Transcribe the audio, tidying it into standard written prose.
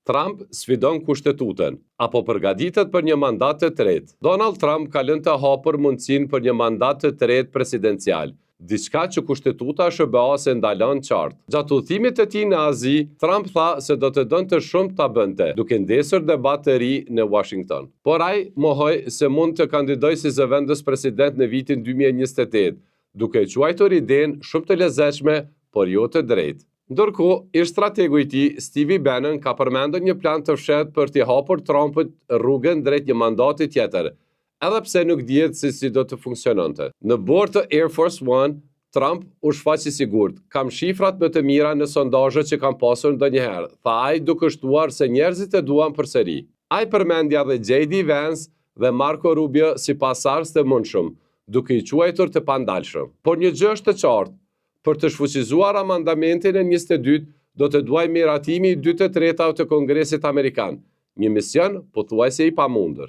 Trump sfidon kushtetutën, apo përgatitet për një mandat të tretë. Donald Trump ka lënë të hapur mundësinë për një mandat të tretë presidencial, diçka që kushtetuta SBA se ndalon qartë. Gjatë udhëtimit të tij në Azi, Trump tha se do të donte shumë ta bënte, duke ndesur debat të ri në Washington. Por ai mohoi se mund të kandidojë si zëvendës president në vitin 2028, duke quajtur idenë shumë të lezetshme, por jo të drejtë. Ndërkohë, ish strategu i tij, Steve Bannon, ka përmendur një plan të fshehtë për t'i hapur Trumpit rrugën drejt një mandati tjetër, edhe pse nuk dihet se si do të funksiononte. Në bord të Air Force One, Trump u shfaq i sigurt. Kam shifrat më të mira në sondazhet që kam pasur ndonjëherë, tha ai duke shtuar se njerëzit e duan përsëri. Ai përmendja dhe JD Vance dhe Marco Rubio si pasardhës të mundshëm, duke i quajtur të pandalshëm. Por një gjë është të qartë. Për të shfuqizuar amandamentin e 22, do të duaj miratimi i 2/3 të Kongresit Amerikan, një mision pothuajse i pamundur.